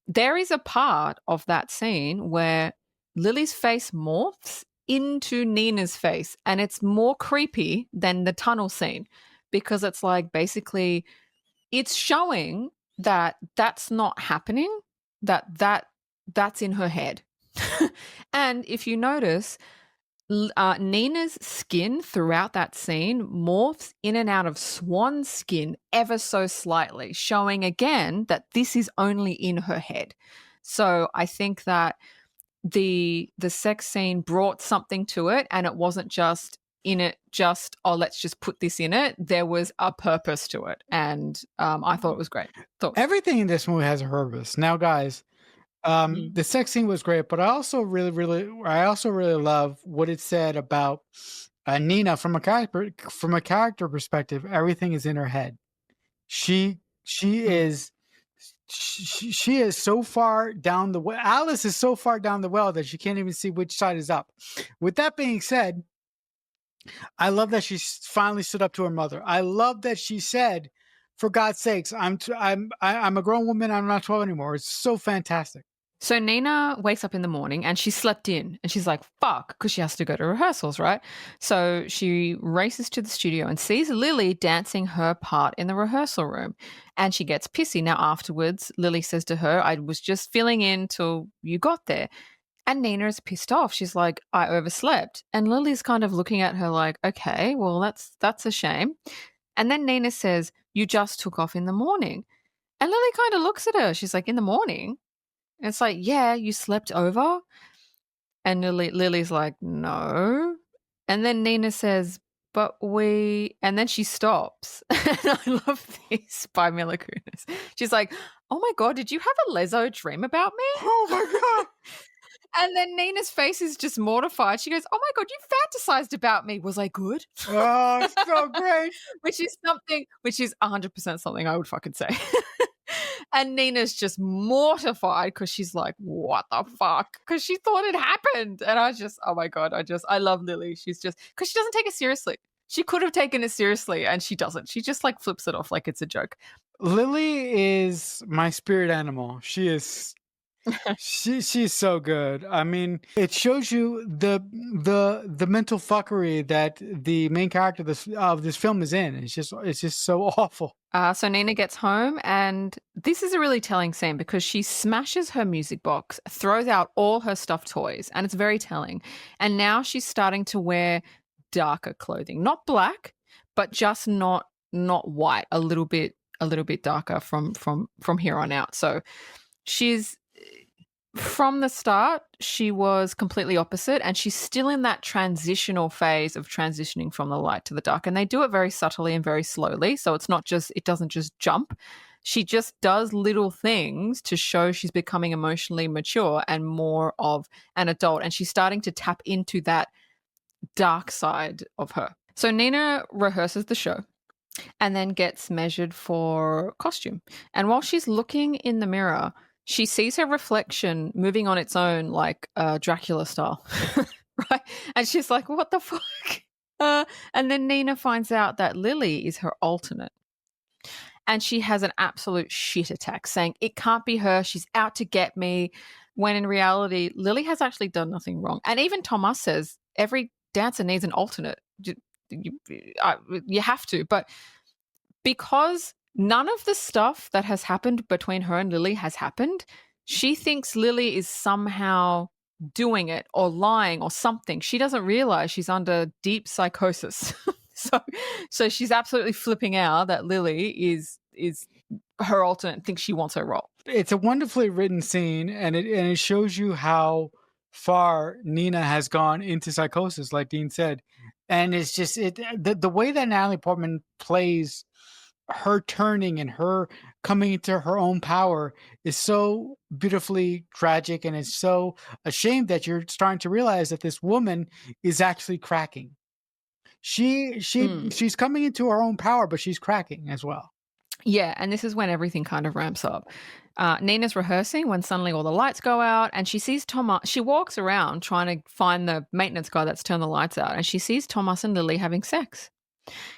there is a part of that scene where Lily's face morphs into Nina's face, and it's more creepy than the tunnel scene, because it's like basically it's showing that that's not happening, that's in her head. And if you notice, Nina's skin throughout that scene morphs in and out of Swan's skin ever so slightly, showing again that this is only in her head. So I think that the sex scene brought something to it, and it wasn't just in it, just, oh, let's just put this in it. There was a purpose to it, and I thought it was great. Thoughts? Everything in this movie has a purpose. Now, guys, Mm. the sex scene was great, but I also really love what it said about Nina from a character perspective. Everything is in her head. She Mm. is she is so far down the well. Alice is so far down the well that she can't even see which side is up. With that being said, I love that she finally stood up to her mother. I love that she said, "For God's sakes, I'm a grown woman. I'm not 12 anymore." It's so fantastic. So Nina wakes up in the morning and she slept in, and she's like, fuck, because she has to go to rehearsals, right? So she races to the studio and sees Lily dancing her part in the rehearsal room, and she gets pissy. Now, afterwards, Lily says to her, I was just filling in till you got there. And Nina is pissed off. She's like, I overslept. And Lily's kind of looking at her like, okay, well, that's a shame. And then Nina says, you just took off in the morning. And Lily kind of looks at her. She's like, in the morning? And it's like, yeah, you slept over? And Lily's like, no. And then Nina says, but we, and then she stops. And I love this by Mila Kunis. She's like, oh my God, did you have a leso dream about me? Oh my God. And then Nina's face is just mortified. She goes, oh my God, you fantasized about me. Was I good? Oh, it's so great. Which is 100% something I would fucking say. And Nina's just mortified because she's like, what the fuck? Because she thought it happened. And oh my God, I love Lily. She's just, because she doesn't take it seriously. She could have taken it seriously and she doesn't. She just like flips it off like it's a joke. Lily is my spirit animal. She's so good. I mean, it shows you the mental fuckery that the main character of this film is in. It's just so awful. So Nina gets home, and this is a really telling scene because she smashes her music box, throws out all her stuffed toys, and it's very telling. And now she's starting to wear darker clothing, not black, but just not white, a little bit darker from here on out. So she's, from the start, she was completely opposite, and she's still in that transitional phase of transitioning from the light to the dark. And they do it very subtly and very slowly. So it doesn't just jump. She just does little things to show she's becoming emotionally mature and more of an adult. And she's starting to tap into that dark side of her. So Nina rehearses the show and then gets measured for costume. And while she's looking in the mirror, she sees her reflection moving on its own, like Dracula style, right? And she's like, what the fuck? And then Nina finds out that Lily is her alternate. And she has an absolute shit attack saying, it can't be her. She's out to get me. When in reality, Lily has actually done nothing wrong. And even Thomas says, every dancer needs an alternate. You have to. But because none of the stuff that has happened between her and Lily has happened, she thinks Lily is somehow doing it or lying or something. She doesn't realize she's under deep psychosis. So she's absolutely flipping out that Lily is her alternate, thinks she wants her role. It's a wonderfully written scene, and it shows you how far Nina has gone into psychosis, like Dean said. And it's just the way that Natalie Portman plays her turning and her coming into her own power is so beautifully tragic, and it's so a shame that you're starting to realize that this woman is actually cracking. She's coming into her own power, but she's cracking as well. Yeah, and this is when everything kind of ramps up. Nina's rehearsing when suddenly all the lights go out, and she sees Thomas. She walks around trying to find the maintenance guy that's turned the lights out, and she sees Thomas and Lily having sex.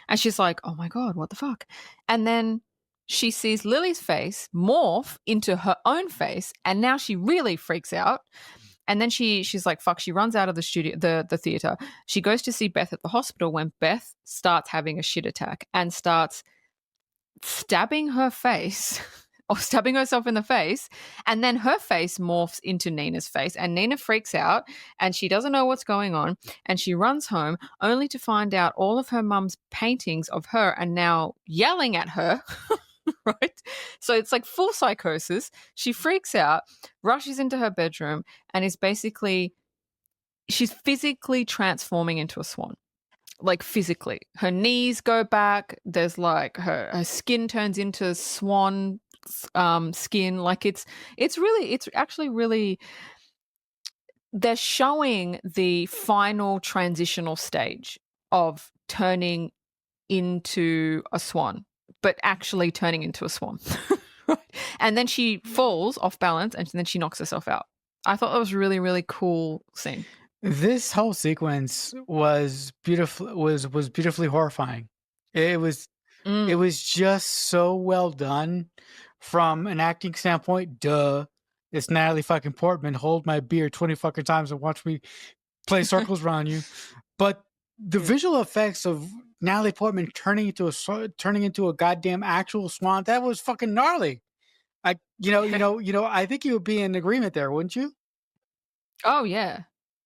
And she's like, oh my God, what the fuck? And then she sees Lily's face morph into her own face, and now she really freaks out. And then she's like, fuck, she runs out of the studio, the theater. She goes to see Beth at the hospital when Beth starts having a shit attack and starts stabbing her face or stabbing herself in the face. And then her face morphs into Nina's face. And Nina freaks out and she doesn't know what's going on. And she runs home only to find out all of her mum's paintings of her are now yelling at her. Right? So it's like full psychosis. She freaks out, rushes into her bedroom, and she's physically transforming into a swan. Like physically. Her knees go back. There's like her skin turns into swan skin. Like it's actually really, they're showing the final transitional stage of turning into a swan, but actually turning into a swan. And then she falls off balance and then she knocks herself out. I thought that was really, really cool scene. This whole sequence was beautiful. Was beautifully horrifying. It was just so well done from an acting standpoint. Duh, it's Natalie fucking Portman. Hold my beer 20 fucking times and watch me play circles around you. But the visual effects of Natalie Portman turning into a goddamn actual swan, that was fucking gnarly. I think you would be in agreement there, wouldn't you? Oh yeah.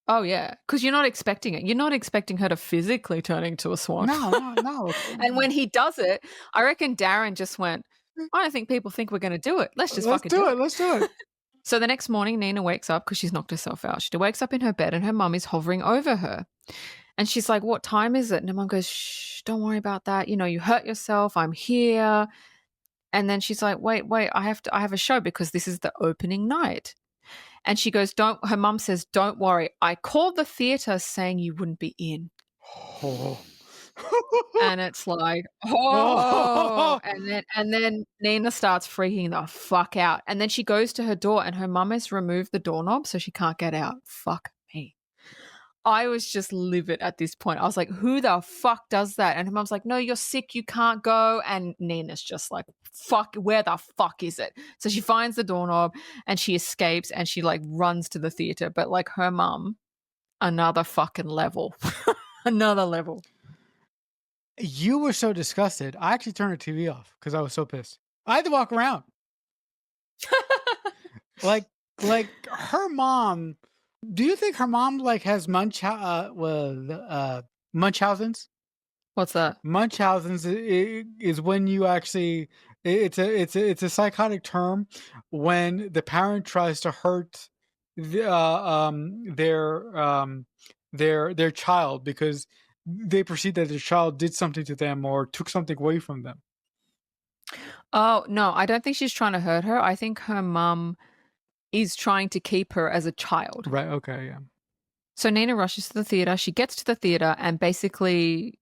Oh yeah, because you're not expecting it. You're not expecting her to physically turn into a swan. No. And when he does it, I reckon Darren just went, I don't think people think we're going to do it. Let's fucking do it. Let's do it. So the next morning, Nina wakes up because she's knocked herself out. She wakes up in her bed and her mum is hovering over her. And she's like, what time is it? And her mum goes, shh, don't worry about that. You hurt yourself. I'm here. And then she's like, wait, I have a show because this is the opening night. And she goes, her mum says, don't worry. I called the theater saying you wouldn't be in. Oh. And it's like, oh. And then Nina starts freaking the fuck out. And then she goes to her door and her mum has removed the doorknob so she can't get out. Fuck me. I was just livid at this point. I was like, who the fuck does that? And her mum's like, no, you're sick. You can't go. And Nina's just like, fuck, where the fuck is it? So she finds the doorknob and she escapes and she like runs to the theater. But like her mum, another fucking level. Another level. You were so disgusted. I actually turned the TV off because I was so pissed. I had to walk around. like her mom. Do you think her mom like has Munchausen's? What's that? Munchausen's is when you actually it's a psychotic term when the parent tries to hurt their child because they perceive that their child did something to them or took something away from them. Oh, no, I don't think she's trying to hurt her. I think her mum is trying to keep her as a child. Right, okay, yeah. So Nina rushes to the theater. She gets to the theater and basically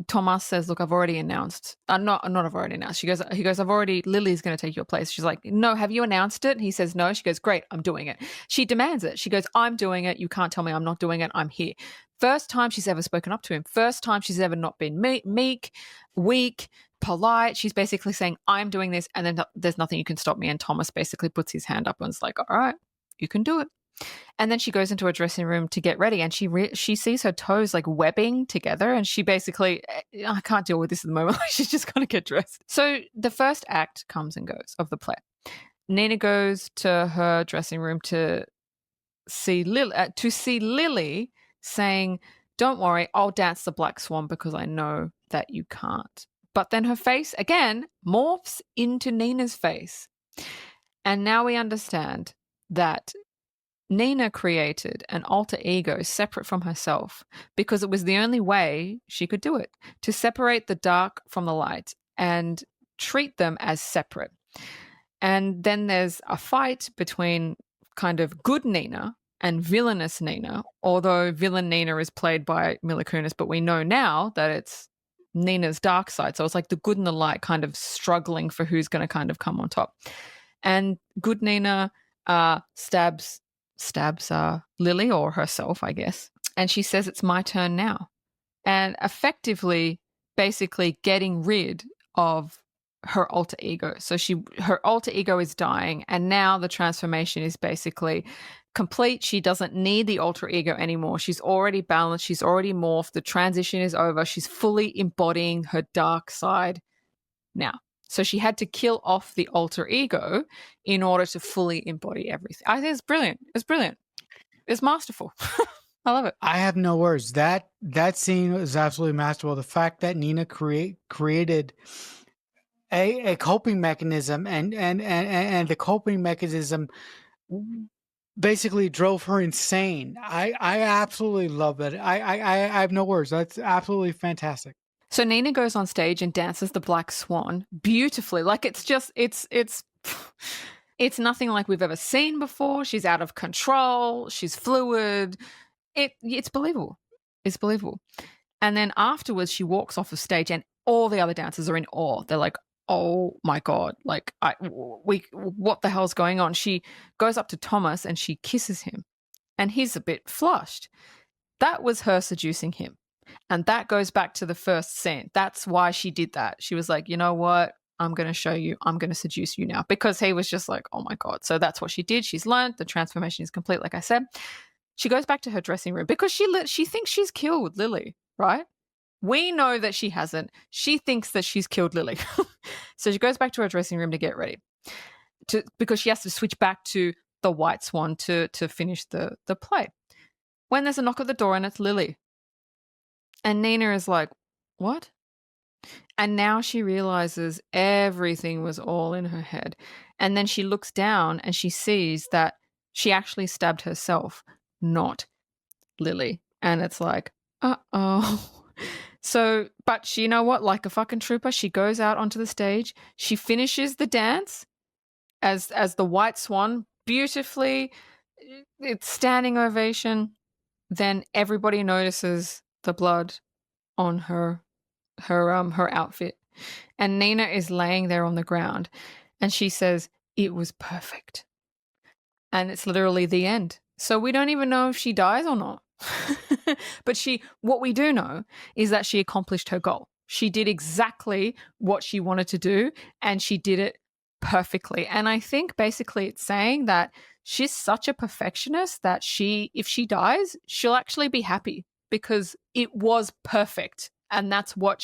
Thomas says, look, I've already announced. Not I've already announced. He goes, Lily's going to take your place. She's like, no, have you announced it? And he says, no. She goes, great, I'm doing it. She demands it. She goes, I'm doing it. You can't tell me I'm not doing it. I'm here. First time she's ever spoken up to him. First time she's ever not been meek, weak, polite. She's basically saying, I'm doing this. And then there's nothing you can stop me. And Thomas basically puts his hand up and is like, all right, you can do it. And then she goes into her dressing room to get ready and she sees her toes like webbing together and she basically, I can't deal with this at the moment. She's just going to get dressed. So the first act comes and goes of the play. Nina goes to her dressing room to see Lily saying, don't worry, I'll dance the Black Swan because I know that you can't. But then her face again morphs into Nina's face. And now we understand that Nina created an alter ego separate from herself because it was the only way she could do it, to separate the dark from the light and treat them as separate. And then there's a fight between kind of good Nina and villainous Nina, although villain Nina is played by Mila Kunis, but we know now that it's Nina's dark side. So it's like the good and the light kind of struggling for who's going to kind of come on top. And good Nina stabs Lily, or herself, I guess. And she says, it's my turn now. And effectively, basically getting rid of her alter ego. So her alter ego is dying. And now the transformation is basically complete. She doesn't need the alter ego anymore. She's already balanced. She's already morphed. The transition is over. She's fully embodying her dark side now. So she had to kill off the alter ego in order to fully embody everything. I think it's brilliant. It's brilliant. It's masterful. I love it. I have no words. That scene is absolutely masterful. The fact that Nina created a coping mechanism, and the coping mechanism basically drove her insane. I absolutely love that. I have no words. That's absolutely fantastic. So Nina goes on stage and dances the Black Swan beautifully. Like it's nothing like we've ever seen before. She's out of control. She's fluid. It's believable. It's believable. And then afterwards, she walks off the stage, and all the other dancers are in awe. They're like, "Oh my god! Like, what the hell's going on?" She goes up to Thomas and she kisses him, and he's a bit flushed. That was her seducing him. And that goes back to the first scene. That's why she did that. She was like, you know what? I'm going to show you. I'm going to seduce you now. Because he was just like, oh my God. So that's what she did. She's learned. The transformation is complete, like I said. She goes back to her dressing room because she thinks she's killed Lily, right? We know that she hasn't. She thinks that she's killed Lily. So she goes back to her dressing room to get ready because she has to switch back to the White Swan to finish the play. When there's a knock at the door and it's Lily. And Nina is like, what? And now she realizes everything was all in her head. And then she looks down and she sees that she actually stabbed herself, not Lily. And it's like, uh-oh. So, but you know what? Like a fucking trooper, she goes out onto the stage. She finishes the dance as the White Swan beautifully. It's standing ovation. Then everybody notices the blood on her outfit, and Nina is laying there on the ground, and she says it was perfect, and it's literally the end. So we don't even know if she dies or not. But what we do know is that she accomplished her goal. She did exactly what she wanted to do, and she did it perfectly. And I think basically it's saying that she's such a perfectionist that if she dies, she'll actually be happy because it was perfect. And that's what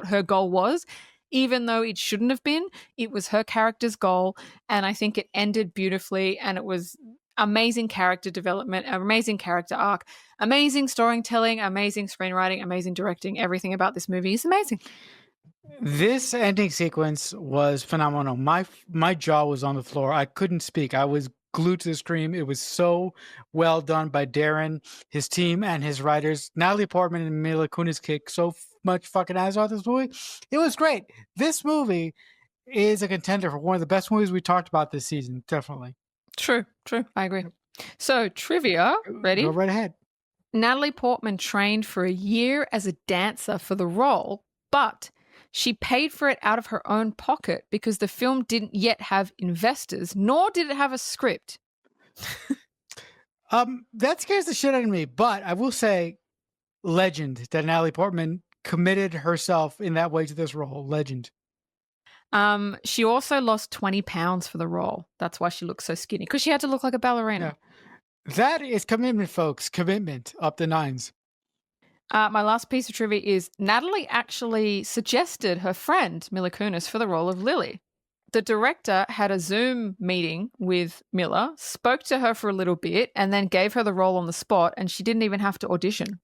her goal was. Even though it shouldn't have been, it was her character's goal. And I think it ended beautifully, and it was amazing character development, amazing character arc, amazing storytelling, amazing screenwriting, amazing directing. Everything about this movie is amazing. This ending sequence was phenomenal. My jaw was on the floor. I couldn't speak. I was glued to the screen. It was so well done by Darren, his team, and his writers. Natalie Portman and Mila Kunis kick so much fucking ass out this movie. It was great. This movie is a contender for one of the best movies we talked about this season. Definitely. True. I agree. So trivia, ready? Go right ahead. Natalie Portman trained for a year as a dancer for the role, but she paid for it out of her own pocket because the film didn't yet have investors, nor did it have a script. That scares the shit out of me, but I will say, legend that Natalie Portman committed herself in that way to this role. Legend. She also lost 20 pounds for the role. That's why she looks so skinny, because she had to look like a ballerina. Yeah. That is commitment, folks. Commitment up the nines. My last piece of trivia is Natalie actually suggested her friend Mila Kunis for the role of Lily. The director had a Zoom meeting with Mila, spoke to her for a little bit, and then gave her the role on the spot, and she didn't even have to audition.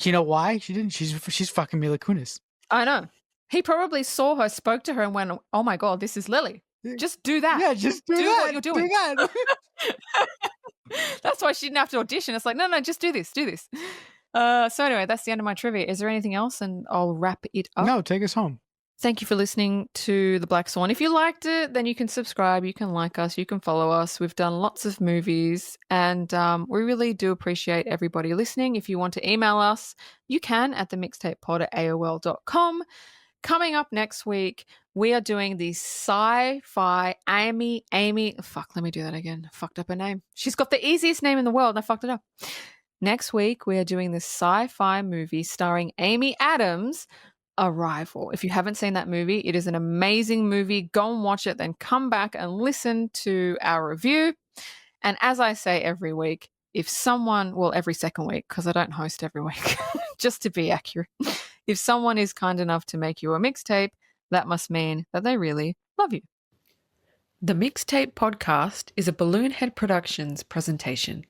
You know why? She didn't. She's fucking Mila Kunis. I know. He probably saw her, spoke to her, and went, "Oh my God, this is Lily. Just do that. Yeah, just do that. what you're doing. Do that. That's why she didn't have to audition. It's like, no, just do this. So anyway, that's the end of my trivia. Is there anything else? And I'll wrap it up. No, take us home. Thank you for listening to The Black Swan. If you liked it, then you can subscribe, you can like us, you can follow us. We've done lots of movies, and we really do appreciate everybody listening. If you want to email us, you can at themixtapepod@aol.com. Coming up next week, we are doing the sci-fi Amy. Fuck, let me do that again. I fucked up her name. She's got the easiest name in the world, and I fucked it up. Next week, we are doing this sci-fi movie starring Amy Adams, Arrival. If you haven't seen that movie, it is an amazing movie. Go and watch it, then come back and listen to our review. And as I say every week, every second week, because I don't host every week, just to be accurate, if someone is kind enough to make you a mixtape, That must mean that they really love you. The Mixtape Podcast is a Balloonhead Productions presentation.